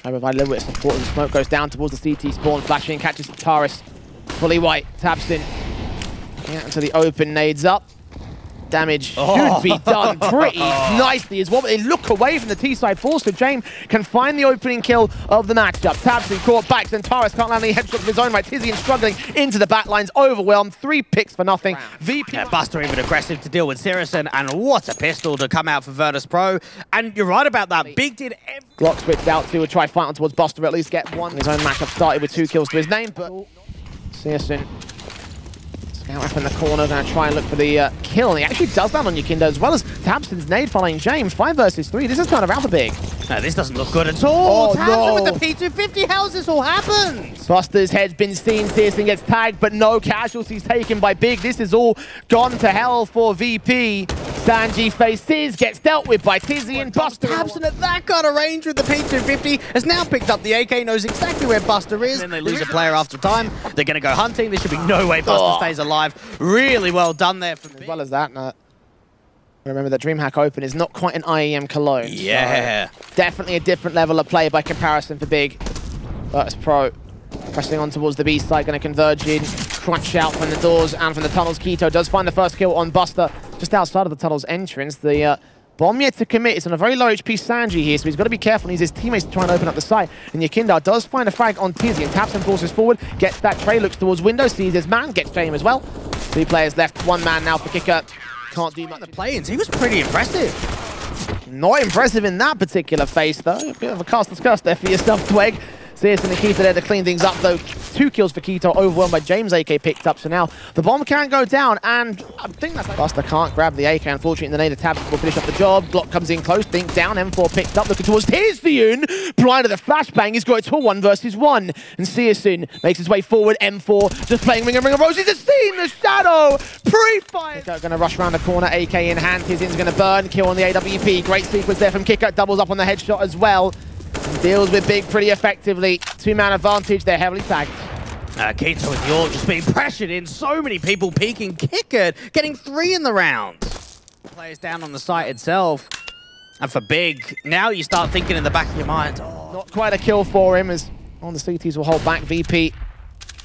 I provide a little bit of support as the smoke goes down towards the CT spawn. Flashing catches XANTARES. Fully white. Tabston. Yeah, into the open. Nades up. Damage should be done pretty nicely as well. But they look away from the T-side force, so James can find the opening kill of the matchup. Tabston caught back. XANTARES can't land any headshots of his own right. Tizian struggling into the backlines. Overwhelmed. 3 picks for nothing. VP. Yeah, Buster even aggressive to deal with Sirison, and what a pistol to come out for Virtus.pro. And you're right about that. BiG did everything. Glock switched out to try fighting towards Buster, at least get one. His own matchup started with 2 kills to his name, but Sirison scout up in the corner, going to try and look for the kill. And he actually does that on Yakinda, as well as Tabston's nade following James. 5 versus 3. This has turned around for BiG. No, this doesn't look good at all. Oh, Tabston no. with the P250. How's this all happened? Buster's head's been seen. Sirison gets tagged, but no casualties taken by BiG. This is all gone to hell for VP. Sanji faces, gets dealt with by Tizian. Buster. Tabston at that kind of range with the P250 has now picked up the AK, knows exactly where Buster is. And then they lose a player after time. They're going to go hunting. There should be no way Buster stays alive. Really well done there from BiG. As well as that, remember that DreamHack Open is not quite an IEM Cologne. Yeah. So definitely a different level of play by comparison for BiG. Virtus.pro pressing on towards the B side, going to converge in. Crunch out from the doors and from the tunnels. Keto does find the first kill on Buster just outside of the tunnel's entrance. The bomb yet to commit. It's on a very low HP Sanji here, so he's got to be careful. He needs his teammates to try and open up the site. And Yakinda does find a frag on Tizian. Taps and forces forward, gets that tray, looks towards window, sees his man, gets James as well. 2 players left, 1 man now for Kicker. Can't do much. The play-ins, he was pretty impressive. Not impressive in that particular phase, though. A bit of a caster's curse there for yourself, Tweg. Sirison and Keto there to clean things up, though. 2 kills for Keto, overwhelmed by James. AK picked up, so now the bomb can go down, and I think that's... Buster can't grab the AK, unfortunately. The native tabs will finish off the job. Glock comes in close, think down, M4 picked up, looking towards Tizian. Prior to the flashbang, he's got it to a 1 versus 1. And Sirison makes his way forward, M4, just playing Ring of Roses. He's seen the shadow! Pre-fire! Kicker going to rush around the corner, AK in hand. Tizian's going to burn, kill on the AWP. Great sequence there from Kicker, doubles up on the headshot as well. Deals with BiG pretty effectively. 2-man advantage, they're heavily tagged. Keto and York just being pressured in. So many people peeking. Kicker getting 3 in the round. Players down on the site itself. And for BiG, now you start thinking in the back of your mind, Not quite a kill for him, as on the CTs will hold back. VP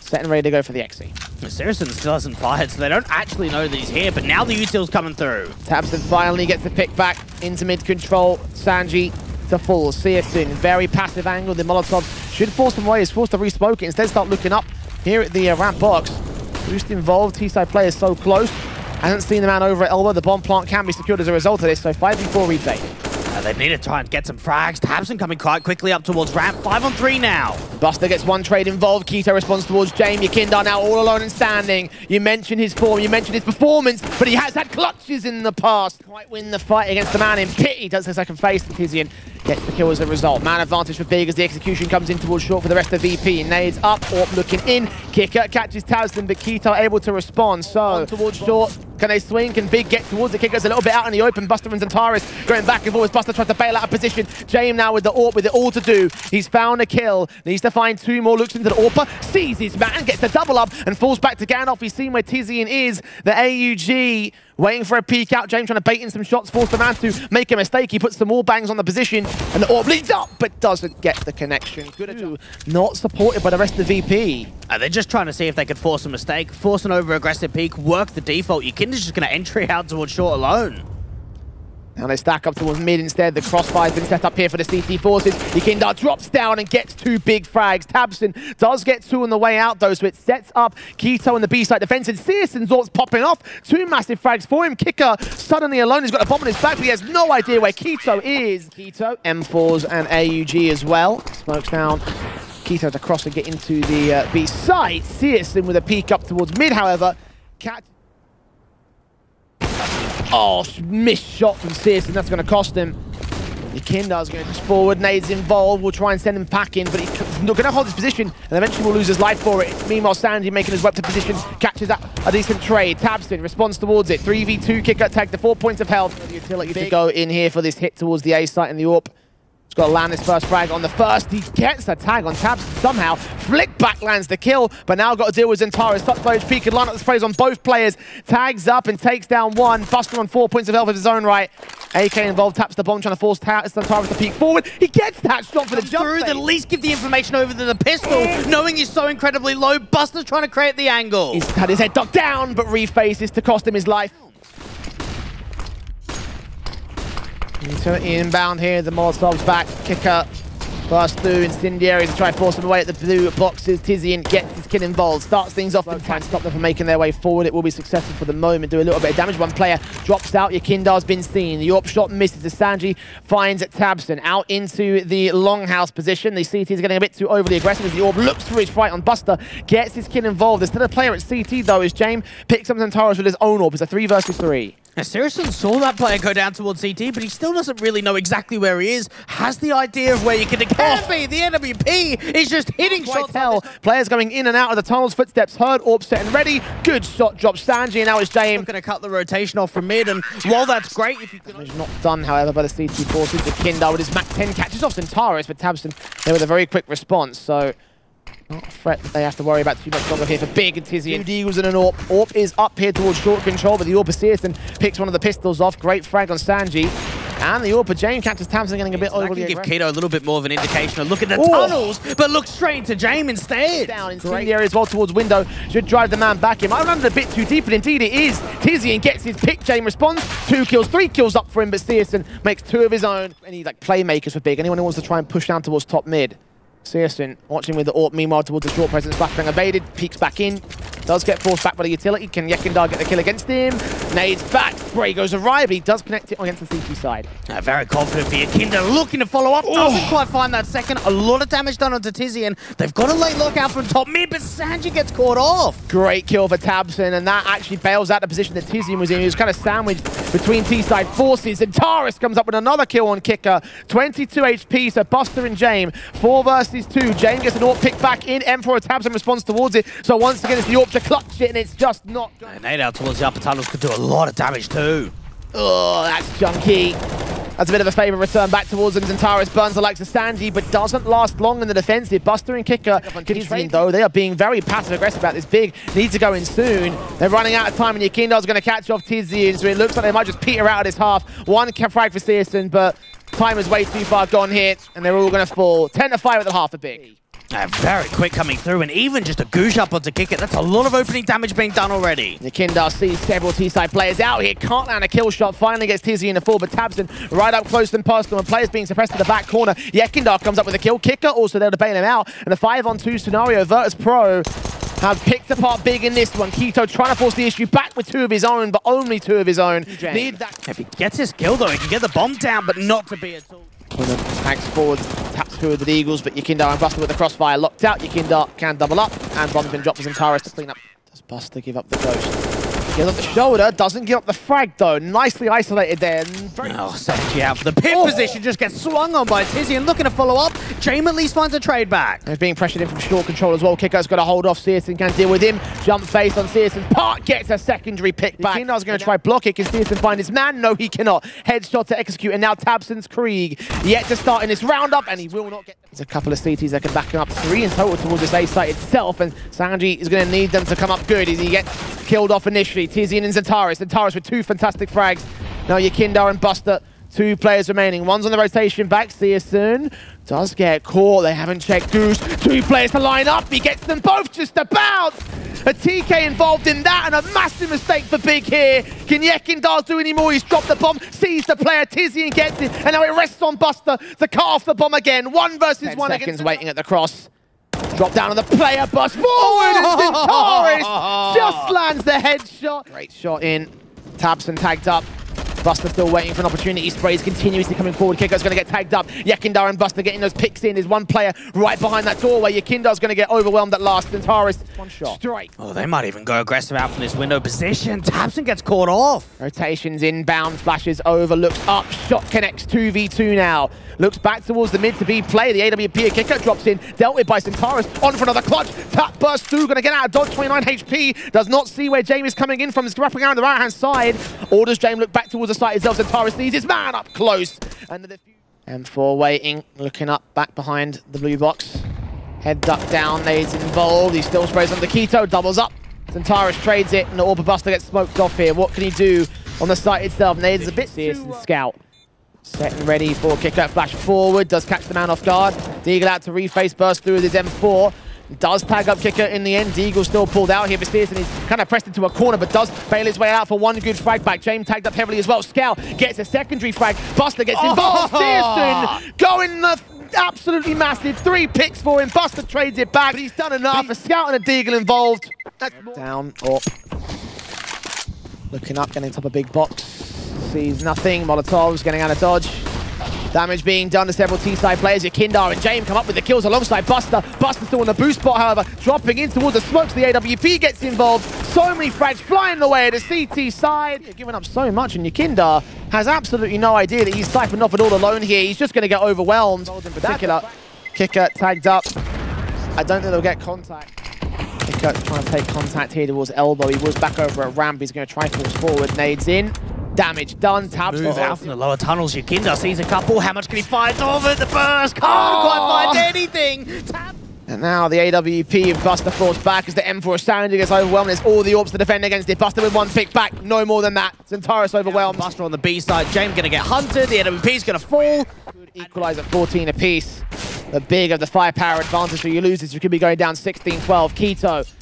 set and ready to go for the XE. Sirison still hasn't fired, so they don't actually know that he's here, but now the util's coming through. Tabston finally gets the pick back into mid-control. Sanji to full. Sirison, very passive angle. The Molotov should force him away. He's forced to re-smoke it. Instead, start looking up here at the ramp box. Boost involved. T-side players so close. Hasn't seen the man over at elbow. The bomb plant can be secured as a result of this. So 5v4 retake. They need to try and get some frags. Tabston coming quite quickly up towards ramp. 5-on-3 now. Buster gets 1 trade involved. Keto responds towards James. Yakinda now all alone and standing. You mentioned his form, you mentioned his performance, but he has had clutches in the past. Quite win the fight against the man in pit. He does the second phase. Tizian gets the kill as a result. Man advantage for BiG as the execution comes in towards short for the rest of VP. Nades up, Orp looking in. Kicker catches Tabston, but Keto able to respond. So on towards short. Can they swing? Can BiG get towards it? Kicker's a little bit out in the open. Buster and XANTARES going back and forth. Buster tries to bail out of position. James now with the AWP with it all to do. He's found a kill. Needs to find 2 more. Looks into the AWPer. Sees his man. Gets the double up and falls back to Gandalf. He's seen where Tizian is. The AUG waiting for a peek out. James trying to bait in some shots. Force the man to make a mistake. He puts some wall bangs on the position. And the AWP leads up but doesn't get the connection. Good. Not supported by the rest of VP. They're just trying to see if they could force a mistake, force an over-aggressive peek, work the default. Yakinda's just going to entry out towards short alone. Now they stack up towards mid instead. The crossfire's been set up here for the CT forces. Yakinda drops down and gets 2 big frags. Tabston does get 2 on the way out though, so it sets up Keto on the B-side defense. And Sirson's AWP's popping off. 2 massive frags for him. Kicker suddenly alone. He's got a bomb on his back, but he has no idea where Keto is. Keto, M4s and AUG as well. Smokes down. Keto to cross and get into the B side. Sirson with a peek up towards mid, however. Missed shot from Sirson. That's going to cost him. Yakinda's going to just forward. Nades involved. We'll try and send him packing, but he's not going to hold his position, and eventually will lose his life for it. Meanwhile, Sandy making his way up to position, catches a decent trade. Tabston responds towards it. 3v2 kicker tag to 4 points of health. The utility to go in here for this hit towards the A site and the AWP. He's got to land this first frag on the first. He gets a tag on Tabs somehow. Flick back lands the kill, but now got to deal with XANTARES. Such low HP could line up the sprays on both players. Tags up and takes down one. Buster on 4 points of health of his own right. AK involved, taps the bomb, trying to force XANTARES to peek forward. He gets that shot for the jump. Through, at least give the information over to the pistol, knowing he's so incredibly low. Buster's trying to create the angle. He's had his head ducked down, but refaces to cost him his life. Utility inbound here, the Molotov's back, kicker, burst through, incendiary to try and force him away at the blue boxes. Tizian gets his kid involved, starts things off and trying to stop them from making their way forward. It will be successful for the moment, do a little bit of damage. One player drops out, Yakindar's been seen. The AWP shot misses as Sanji finds Tabson out into the longhouse position. The CT is getting a bit too overly aggressive as the AWP looks through his fight on Buster, gets his kid involved. There's still a player at CT though as James picks up XANTARES with his own AWP. It's a 3 versus 3. Now, Sirison saw that player go down towards CT, but he still doesn't really know exactly where he is. Has the idea of where you can be. The NWP is just hitting shots. Players going in and out of the tunnels, footsteps heard, AWP set and ready. Good shot drop, Sanji, and now it's James. Going to cut the rotation off from mid, and while that's great, if you can... It's not done, however, by the CT forces. The Kindar with his Mac 10 catches off XANTARES, but Tabson there with a very quick response, so... not a threat they have to worry about too much longer here for BiG and Tizian. Eagles and an AWP. AWP is up here towards short control, but the AWP persists and picks one of the pistols off. Great frag on Sanji. And the AWP of James catches Tabson getting a bit overly aggressive. That can give Keto a little bit more of an indication of look at the tunnels, but look straight into James instead. Down incendiary as well towards window. Should drive the man back in. Might have landed a bit too deep, and indeed it is. Tizian gets his pick. James responds. 2 kills, 3 kills up for him, but Sierson makes 2 of his own. Any like playmakers for BiG? Anyone who wants to try and push down towards top mid? Sierson watching with the AWP, meanwhile towards the short presence, flashbang evaded, peeks back in, does get forced back by the utility. Can Yekindar get the kill against him? Nades back, spray goes awry, but he does connect it against the CT side. Very confident for Yekindar, looking to follow up, doesn't quite find that second. A lot of damage done onto Tizian. They've got a late lockout from top mid, but Sanji gets caught off. Great kill for Tabson, and that actually bails out the position that Tizian was in. He was kind of sandwiched between T-side forces, and XANTARES comes up with another kill on kicker. 22 HP, so Buster and James, 4 versus 2. James gets an AWP pick back in. Emperor Tabson responds towards it, so once again it's the AWP to clutch it, and it's just not... Nade out towards the upper tunnels could do a lot of damage too. Oh, that's junky. That's a bit of a favour return back towards them. XANTARES burns the likes of Sanji, but doesn't last long in the defensive. Buster and Kicker, though, they are being very passive-aggressive about this. BiG needs to go in soon. They're running out of time, and Yakindar's going to catch off Tizian, so it looks like they might just peter out of this half. 1 frag for Sierson, but time is way too far gone here, and they're all going to fall. 10-5 at the half for BiG. Very quick coming through, and even just a goosh up onto kick it. That's a lot of opening damage being done already. Yakindar sees several T-side players out here, can't land a kill shot, finally gets Tizian in the fall, but Tabson right up close and personal, and players being suppressed to the back corner. Yakindar comes up with a kill, Kicker also there to bail him out, and a 5-on-2 scenario. Virtus.pro have picked apart BiG in this one. Keto trying to force the issue back with 2 of his own, but only 2 of his own. Need that. If he gets his kill though, he can get the bomb down, but not to be at all. Tags forward, taps through with the Eagles, but Yakindar and Buster with the crossfire locked out. Yakindar can double up, and bomb's been dropped for XANTARES to clean up. Does Buster give up the ghost? Gives up the shoulder, doesn't give up the frag though. Nicely isolated there. Sanji out for the pin position, just gets swung on by Tizian, looking to follow up. James at least finds a trade back. He's being pressured in from short control as well. Kicker's got to hold off. Sierson can deal with him. Jump face on Sierson's part, gets a secondary pick back. Yakindar's going to try block it. Can Sierson find his man? No, he cannot. Headshot to execute, and now Tabson's Krieg yet to start in this roundup, and he will not get... There's a couple of CTs that can back him up. 3 in total towards this A site itself, and Sanji is going to need them to come up good as he gets killed off initially. Tizian and XANTARES. XANTARES with 2 fantastic frags. Now Yakindar and Buster, 2 players remaining. One's on the rotation back. Sierson does get caught. They haven't checked Goose. 2 players to line up. He gets them both just about. A TK involved in that, and a massive mistake for BiG here. Can Yakindar do any more? He's dropped the bomb, sees the player, Tizian gets it, and now it rests on Buster to cut off the bomb again. 1 versus 1 seconds waiting at the cross. Drop down on the player, bust forward, and XANTARES just lands the headshot. Great shot in. Tabson tagged up. Buster still waiting for an opportunity. Sprays continuously coming forward. Kicker's going to get tagged up. Yakindar and Buster getting those picks in. There's 1 player right behind that doorway. Yakindar's going to get overwhelmed at last. XANTARES, 1 shot. Straight. Oh, they might even go aggressive out from this window position. Tabson gets caught off. Rotations inbound, flashes over, looks up. Shot connects 2v2 now. Looks back towards the mid to be play. The AWP kicker drops in, dealt with by XANTARES. On for another clutch. Tap burst through, going to get out of dodge. 29 HP. Does not see where James is coming in from. He's wrapping around the right hand side. Orders James look back towards the site itself. XANTARES sees his man up close. And the M4 waiting, looking up, back behind the blue box. Head duck down, nades involved. He still sprays on the Keto, doubles up. XANTARES trades it, and the Orb Buster gets smoked off here. What can he do on the site itself? Nades a bit fierce and scout. Set and ready for kick-out flash forward. Does catch the man off guard. Deagle out to reface, burst through with his M4. Does tag up Kicker in the end. Deagle still pulled out here for Spearson. He's kind of pressed into a corner, but does bail his way out for one good frag back. James tagged up heavily as well. Scout gets a secondary frag. Buster gets involved. Spearson going the absolutely massive 3 picks for him. Buster trades it back. But he's done enough. A Scout and a Deagle involved. Down, up. Looking up, getting top of big box. Sees nothing. Molotovs getting out of dodge. Damage being done to several T-side players. Yakindar and James come up with the kills alongside Buster. Buster still on the boost spot, however, dropping in towards the smokes. The AWP gets involved. So many frags flying away at the CT side. Yeah, giving up so much, and Yakindar has absolutely no idea that he's siphoned off it all alone here. He's just going to get overwhelmed. In particular, Kicker tagged up. I don't think they'll get contact. Kicker trying to take contact here towards elbow. He was back over at ramp. He's going to try force forward. Nades in. Damage done. Tabs move out from the lower tunnels. Yakindar sees a couple. How much can he find? Over the burst. Can't quite find anything. Tab. And now the AWP of Buster forced back as the M4 Challenger gets overwhelmed. It's all the Orbs to defend against it. Buster with 1 pick back. No more than that. XANTARES overwhelmed. Buster on the B side. James going to get hunted. The AWP's going to fall. Equalize at 14 apiece. The big of the firepower advantage. So you lose this. You could be going down 16-12. Keto.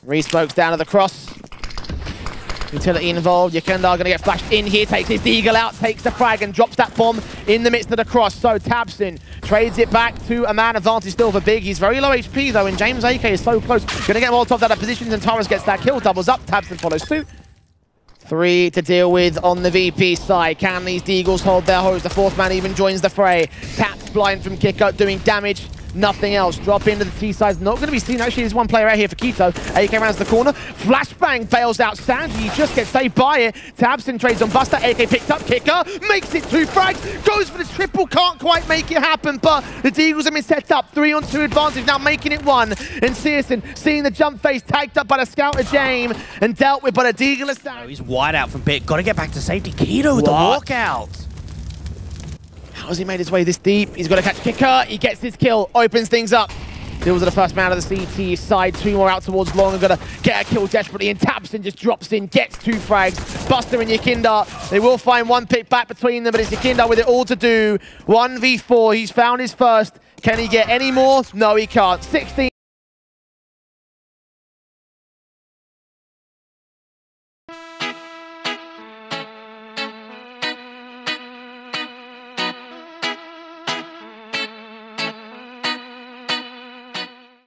Re-smokes down to the cross. Utility involved. Yakindar going to get flashed in here. Takes his Deagle out. Takes the frag and drops that bomb in the midst of the cross. So Tabson trades it back to a man advantage still for Big. He's very low HP though, and James AK is so close. Going to get Molotov out of positions, and XANTARES gets that kill. Doubles up. Tabson follows suit. 3 to deal with on the VP side. Can these Deagles hold their hose? The 4th man even joins the fray. Taps blind from Kicker, doing damage. Nothing else. Drop into the T-side. Not going to be seen. Actually, there's one player out here for Keto. AK rounds the corner. Flashbang bails out Sanji. He just gets saved by it. Tabson trades on Buster. AK picked up. Kicker makes it 2 frags. Goes for the triple. Can't quite make it happen, but the Deagles have been set up. 3-on-2 advantage. Now making it 1. And Searson seeing the jump face tagged up by the scout of James and dealt with by the Deagle of Sanji. Oh, he's wide out from Bit. Got to get back to safety. Keto with the walkout. How's he made his way this deep? He's got to catch Kicker. He gets his kill. Opens things up. Deals with the first man of the CT side. 2 more out towards long. And going to get a kill desperately. And Tabson just drops in. Gets 2 frags. Buster and Yakindar. They will find 1 pick back between them. But it's Yakindar with it all to do. 1v4. He's found his first. Can he get any more? No, he can't. 16.